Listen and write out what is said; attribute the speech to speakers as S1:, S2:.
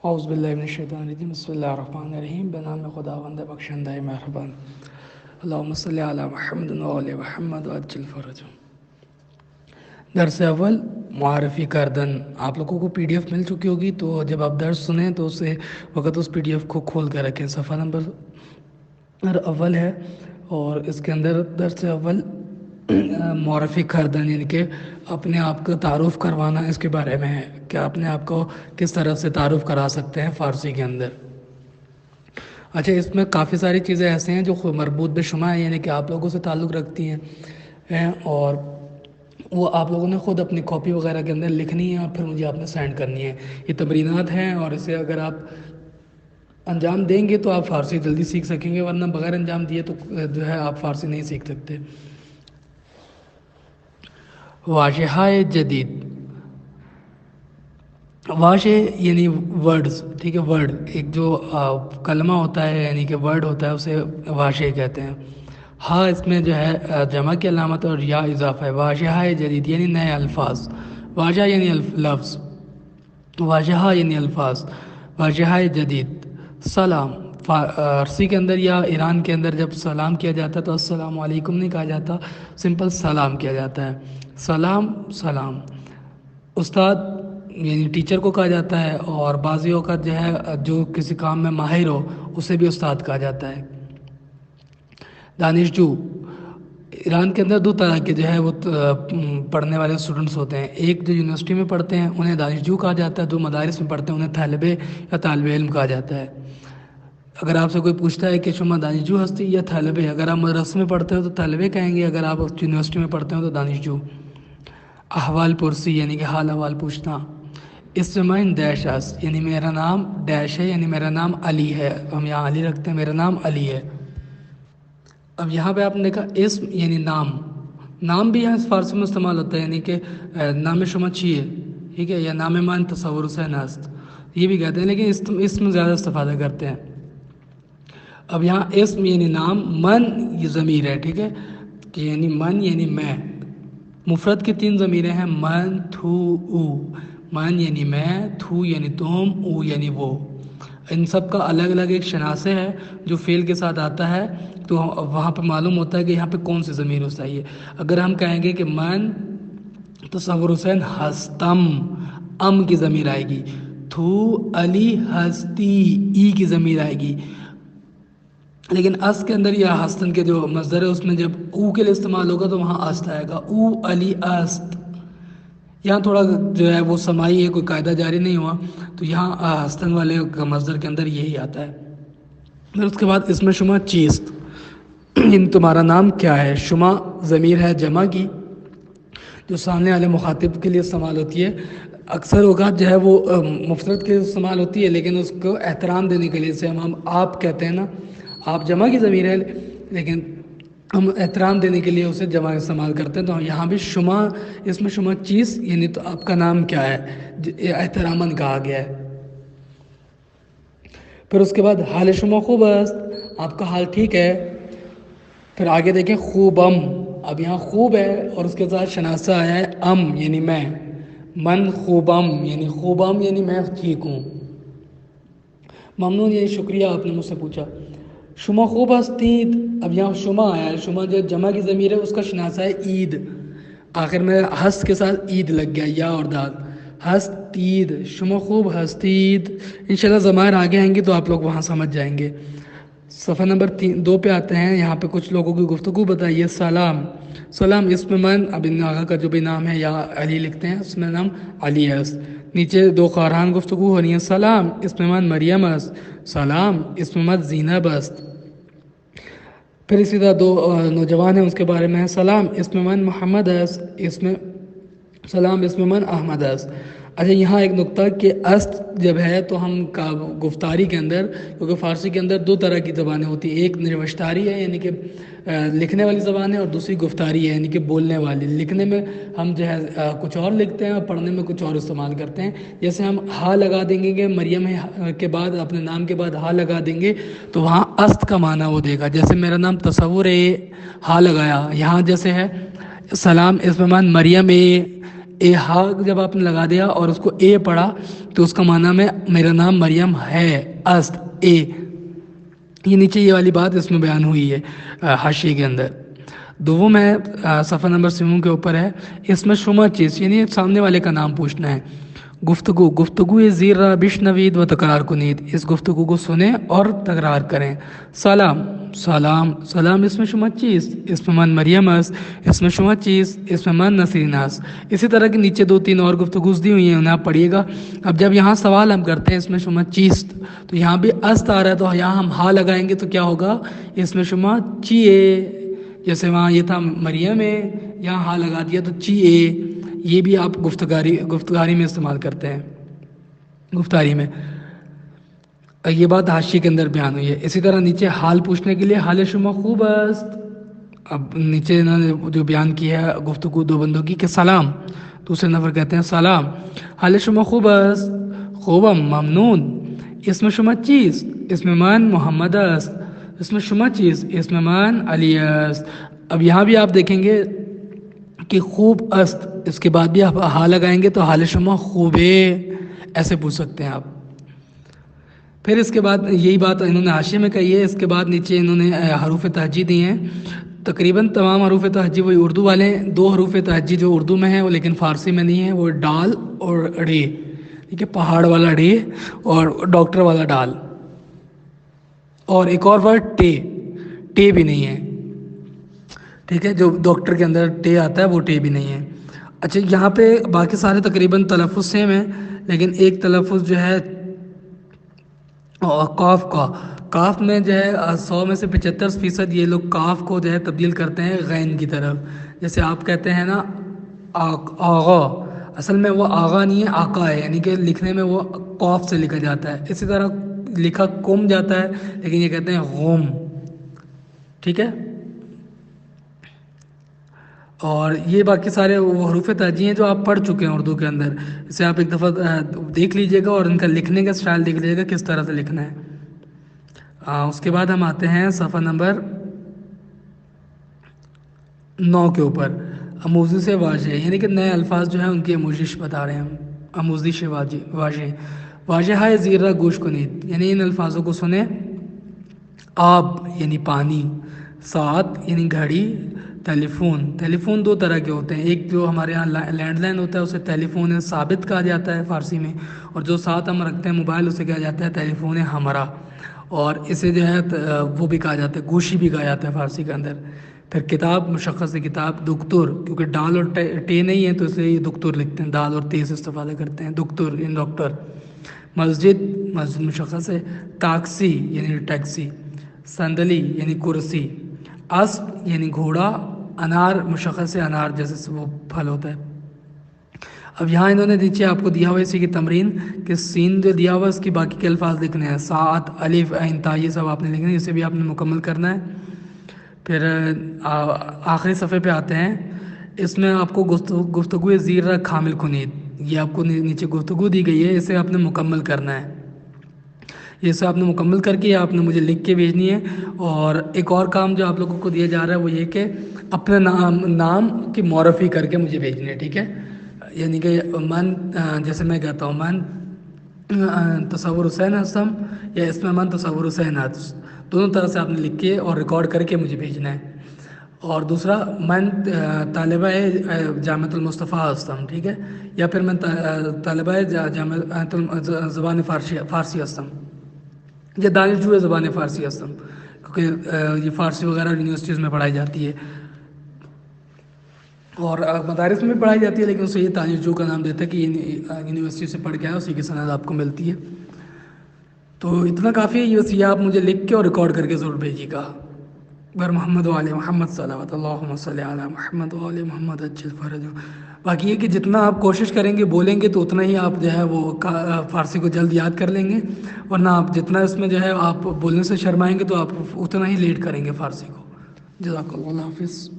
S1: اعوذ باللہ من الشیطان الرجیم بسم اللہ الرحمن الرحیم بنام خداوند بخشندہ مہربان اللہم صلی علی محمد و آل محمد وعجل فرجہم۔ درس اول معرفی کردن۔ آپ لوگوں کو پی ڈی ایف مل چکی ہوگی، تو جب آپ درس سنیں تو اسے وقت اس پی ڈی ایف کو کھول کر رکھیں۔ صفحہ نمبر اول ہے اور اس کے اندر درس اول معرفی کردن، یعنی کہ اپنے آپ کا تعارف کروانا، اس کے بارے میں ہے کہ اپنے آپ کو کس طرح سے تعارف کرا سکتے ہیں فارسی کے اندر۔ اچھا، اس میں کافی ساری چیزیں ایسے ہیں جو مربوط بے شمع ہیں، یعنی کہ آپ لوگوں سے تعلق رکھتی ہیں اور وہ آپ لوگوں نے خود اپنی کاپی وغیرہ کے اندر لکھنی ہے اور پھر مجھے آپ نے سینڈ کرنی ہے۔ یہ تمرینات ہیں اور اسے اگر آپ انجام دیں گے تو آپ فارسی جلدی سیکھ سکیں گے، ورنہ بغیر انجام دیے تو جو ہے آپ فارسی نہیں سیکھ سکتے۔ واضحۂ جدید، واضح یعنی ورڈز، ٹھیک ہے، ورڈ ایک جو کلمہ ہوتا ہے یعنی کہ ورڈ ہوتا ہے اسے واضح کہتے ہیں۔ ہاں اس میں جو ہے جمع کی علامت اور یا اضافہ ہے۔ واضحۂ جدید یعنی نئے الفاظ، واضح یعنی لفظ، واضح یعنی الفاظ، واضحۂ جدید۔ سلام، فارسی کے اندر یا ایران کے اندر جب سلام کیا جاتا ہے تو السلام علیکم نہیں کہا جاتا، سمپل سلام کیا جاتا ہے۔ سلام، سلام۔ استاد یعنی ٹیچر کو کہا جاتا ہے، اور بعضی اوقات جو ہے جو کسی کام میں ماہر ہو اسے بھی استاد کہا جاتا ہے۔ دانشجو، ایران کے اندر دو طرح کے جو ہے وہ پڑھنے والے اسٹوڈنٹس ہوتے ہیں۔ ایک جو یونیورسٹی میں پڑھتے ہیں انہیں دانشجو کہا جاتا ہے، جو مدارس میں پڑھتے ہیں انہیں طالب یا طالب علم کہا جاتا ہے۔ اگر آپ سے کوئی پوچھتا ہے کہ شما دانشجو ہستی یا طالب، اگر آپ مدرسے میں پڑھتے ہو تو طالب کہیں گے، اگر آپ یونیورسٹی میں پڑھتے ہو تو دانشجو۔ احوال پرسی یعنی کہ حال احوال پوچھنا۔ اسم ڈیش اس یعنی میرا نام ڈیش ہے، یعنی میرا نام علی ہے، ہم یہاں علی رکھتے ہیں، میرا نام علی ہے۔ اب یہاں پہ آپ نے دیکھا اسم یعنی نام، نام بھی یہاں فارسی میں استعمال ہوتا ہے، یعنی کہ نام شما چیئے، ٹھیک ہے، یا نام من تصور حسین است، یہ بھی کہتے ہیں، لیکن اسم زیادہ استفادہ کرتے ہیں۔ اب یہاں اسم یعنی نام، من یہ ضمیر ہے، ٹھیک ہے، کہ یعنی من یعنی میں۔ مفرد کی 3 ضمیریں ہیں، من، تھو، او۔ من یعنی میں، تھو یعنی تم، او یعنی وہ۔ ان سب کا الگ الگ ایک شناسے ہے جو فعل کے ساتھ آتا ہے، تو وہاں پہ معلوم ہوتا ہے کہ یہاں پہ کون سی ضمیر ہو چاہیے۔ اگر ہم کہیں گے کہ من تصور حسین ہستم، ام کی ضمیر آئے گی۔ تھو علی ہستی، ای کی ضمیر آئے گی۔ لیکن اس کے اندر یا ہستن کے جو مصدر ہے اس میں جب او کے لیے استعمال ہوگا تو وہاں است آئے گا، او علی است۔ یہاں تھوڑا جو ہے وہ سماعی ہے، کوئی قاعدہ جاری نہیں ہوا، تو یہاں ہستن والے مصدر کے اندر یہی آتا ہے۔ پھر اس کے بعد اس میں شما چیست، یعنی تمہارا نام کیا ہے۔ شما ضمیر ہے جمع کی جو سامنے والے مخاطب کے لیے استعمال ہوتی ہے، اکثر اوقات جو ہے وہ مفرد کے استعمال ہوتی ہے، لیکن اس کو احترام دینے کے لیے، جیسے ہم آپ کہتے ہیں نا، آپ جمع کی ضمیر ہے لیکن ہم احترام دینے کے لیے اسے جمع استعمال کرتے ہیں، تو یہاں بھی شما، اس میں شما چیز یعنی تو آپ کا نام کیا ہے، احتراماً کہا گیا ہے۔ پھر اس کے بعد حال شما خوب است، آپ کا حال ٹھیک ہے۔ پھر آگے دیکھیں خوبم، اب یہاں خوب ہے اور اس کے ساتھ شناسہ آیا ہے ام یعنی میں۔ من خوبم یعنی میں ٹھیک ہوں۔ ممنون یعنی شکریہ، آپ نے مجھ سے پوچھا۔ شما خوب ہستید، اب یہاں شما آیا ہے، شما جو جمع کی ضمیر ہے اس کا شناسہ ہے عید، آخر میں ہست کے ساتھ عید لگ گیا، یا اور دال، ہستید، شما خوب ہستید۔ انشاءاللہ ضمائر آگے آئیں گے تو آپ لوگ وہاں سمجھ جائیں گے۔ صفحہ نمبر 2 پہ آتے ہیں، یہاں پہ کچھ لوگوں کی گفتگو بتائیے۔ سلام، سلام اسم من، اب ان آغا کا جو بھی نام ہے یا علی لکھتے ہیں، اس میں نام علی ہے۔ نیچے 2 خواہران گفتگو ہو رہی ہیں۔ سلام اسم من مریم است، سلام اسم من زینب است۔ پھر اسی طرح 2 نوجوان ہیں، اس کے بارے میں ہے سلام اسم من محمد است، سلام اسم من احمد است۔ اچھا، یہاں ایک نقطہ کہ است جب ہے تو ہم گفتاری کے اندر، کیونکہ فارسی کے اندر 2 طرح کی زبانیں ہوتی ہیں، ایک نوشتاری ہے یعنی کہ لکھنے والی زبان ہے، اور دوسری گفتاری ہے یعنی کہ بولنے والی۔ لکھنے میں ہم جو ہے کچھ اور لکھتے ہیں اور پڑھنے میں کچھ اور استعمال کرتے ہیں۔ جیسے ہم ہا لگا دیں گے کہ مریم کے بعد، اپنے نام کے بعد ہا لگا دیں گے تو وہاں است کا معنی وہ دے گا۔ جیسے میرا نام تصور ہے، ہا لگایا، یہاں جیسے ہے سلام اسم من مریم اے ہا جب آپ نے لگا دیا اور اس کو اے پڑھا تو اس کا معنی میں میرا نام مریم ہے، است اے، یہ نیچے یہ والی بات اس میں بیان ہوئی ہے حاشیے کے اندر۔ دوم ہے صفحہ نمبر 7 کے اوپر ہے، اس میں شما چیز یعنی سامنے والے کا نام پوچھنا ہے۔ گفتگو زیر را بشنوید و تکرار کنید، اس گفتگو کو سنیں اور تکرار کریں۔ سلام سلام اس میں شما چیز، اس میں من مریم است، اس میں شما چیز، اس میں من نسرین است۔ اسی طرح کے نیچے 2-3 اور گفتگوز دی ہوئی ہیں، انہیں آپ پڑھیے گا۔ اب جب یہاں سوال ہم کرتے ہیں اس میں شما چیز، تو یہاں بھی است آ رہا ہے تو یہاں ہم ہا لگائیں گے تو کیا ہوگا، اس میں شما چیے، جیسے وہاں یہ تھا مریم ہے، یہاں ہا لگا دیا تو چیے، یہ بھی آپ گفتگاری میں استعمال کرتے ہیں، گفتاری میں۔ یہ بات حاشیے کے اندر بیان ہوئی ہے۔ اسی طرح نیچے حال پوچھنے کے لیے حال شما خوب است، اب نیچے انہوں نے جو بیان کیا ہے گفتگو دو بندوں کی کہ سلام، دوسرے نفر کہتے ہیں سلام حال شما خوب است، خوبم ممنون، اس میں شما چیز، اس میں من محمد است، اس میں شما چیز، اس میں من علی است۔ اب یہاں بھی آپ دیکھیں گے کہ خوب است، اس کے بعد بھی آپ ہا لگائیں گے تو حال شما خوبے ایسے پوچھ سکتے ہیں آپ۔ پھر اس کے بعد یہی بات انہوں نے حاشیے میں کہی ہے، اس کے بعد نیچے انہوں نے حروف تہجی دی ہیں، تقریباً تمام حروف تہجی وہی اردو والے ہیں۔ 2 حروف تہجی جو اردو میں ہیں وہ لیکن فارسی میں نہیں ہے، وہ ڈال اور ڑے، ٹھیک ہے، پہاڑ والا ڑے اور ڈاکٹر والا ڈال، اور ایک اور ورڈ ٹے بھی نہیں ہے، ٹھیک ہے، جو ڈاکٹر کے اندر ٹے آتا ہے وہ ٹے بھی نہیں ہے۔ اچھا یہاں پہ باقی سارے تقریباً تلفظ سیم ہیں، لیکن ایک تلفظ جو ہے کاف کا، کاف میں جو ہے 100 میں سے 75% یہ لوگ کاف کو جو ہے تبدیل کرتے ہیں غین کی طرف۔ جیسے آپ کہتے ہیں نا آغا، اصل میں وہ آغا نہیں ہے، آقا ہے، یعنی کہ لکھنے میں وہ قاف سے لکھا جاتا ہے۔ اسی طرح لکھا قم جاتا ہے لیکن یہ کہتے ہیں غم، ٹھیک ہے۔ اور یہ باقی سارے وہ حروف تہجی ہیں جو آپ پڑھ چکے ہیں اردو کے اندر، اسے آپ ایک دفعہ دیکھ لیجئے گا اور ان کا لکھنے کا سٹائل دیکھ لیجئے گا کس طرح سے لکھنا ہے۔ اس کے بعد ہم آتے ہیں صفحہ نمبر 9 کے اوپر، آموزش واضح، یعنی کہ نئے الفاظ جو ہیں ان کی آموزش بتا رہے ہیں ہم، آموزش واضح، واضح ہے زیرہ گوش کنید، یعنی ان الفاظوں کو سنیں۔ آب یعنی پانی، ساعت یعنی گھڑی، ٹیلیفون 2 طرح کے ہوتے ہیں، ایک جو ہمارے یہاں لینڈ لائن ہوتا ہے اسے ٹیلیفون ثابت کہا جاتا ہے فارسی میں، اور جو ساتھ ہم رکھتے ہیں موبائل اسے کہا جاتا ہے ٹیلیفون ہمراہ، اور اسے جو ہے وہ بھی کہا جاتا ہے، گوشی بھی کہا جاتا ہے فارسی کے اندر۔ پھر کتاب، مشخص کتاب، دکتور، کیونکہ ڈال اور ٹے نہیں ہے تو اس لیے یہ دکتور لکھتے ہیں، دال اور تے سے استفادہ کرتے ہیں، دکتور یعنی ڈاکٹر۔ مسجد مشخص ہے، ٹیکسی یعنی ٹیکسی، صندلی یعنی کرسی، اسب یعنی گھوڑا، انار مشخص ہے، انار جیسے وہ پھل ہوتا ہے۔ اب یہاں انہوں نے نیچے آپ کو دیا ہوا اسی کی تمرین کہ سین جو دیا ہوا اس کی باقی کے الفاظ لکھنے ہیں، ساعت، الف، عین، تا، یہ سب آپ نے لکھنے ہیں، اسے بھی آپ نے مکمل کرنا ہے۔ پھر آخری صفحے پہ آتے ہیں، اس میں آپ کو گفتگو زیر کامل کنید، یہ آپ کو نیچے گفتگو دی گئی ہے، اسے آپ نے مکمل کرنا ہے، یہ سب آپ نے مکمل کر کے آپ نے مجھے لکھ کے بھیجنی ہے۔ اور ایک اور کام جو آپ لوگوں کو دیا جا رہا ہے وہ یہ کہ اپنے نام کی معرفی کر کے مجھے بھیجنی ہے، ٹھیک ہے، یعنی کہ من، جیسے میں کہتا ہوں من تصور حسین ہستم، یا اس میں من تصور حسین ہست، دونوں طرح سے آپ نے لکھ کے اور ریکارڈ کر کے مجھے بھیجنا ہے۔ اور دوسرا من طالبہ جامعۃ المصطفیٰ ہستم، ٹھیک ہے، یا پھر میں طالبہ جامعۃ زبان فارسی ہستم، یا دانشجو زبان فارسی ہستم، کیونکہ یہ فارسی وغیرہ یونیورسٹیز میں پڑھائی جاتی ہے اور مدارس میں بھی پڑھائی جاتی ہے، لیکن اسے یہ دانشجو کا نام دیتا ہے کہ یونیورسٹی سے پڑھ کے آیا، اسی کی سند آپ کو ملتی ہے۔ تو اتنا کافی ہے، یہ بس یہ آپ مجھے لکھ کے اور ریکارڈ کر کے ضرور بھیجیے گا۔ بر محمد و آل محمد صلوات اللہم صلی علی محمد و آل محمد اجل فرج۔ باقی یہ کہ جتنا آپ کوشش کریں گے بولیں گے تو اتنا ہی آپ جو ہے وہ فارسی کو جلد یاد کر لیں گے، ورنہ آپ جتنا اس میں جو ہے آپ بولنے سے شرمائیں گے تو آپ اتنا ہی لیٹ کریں گے فارسی کو۔ جزاک اللہ حافظ۔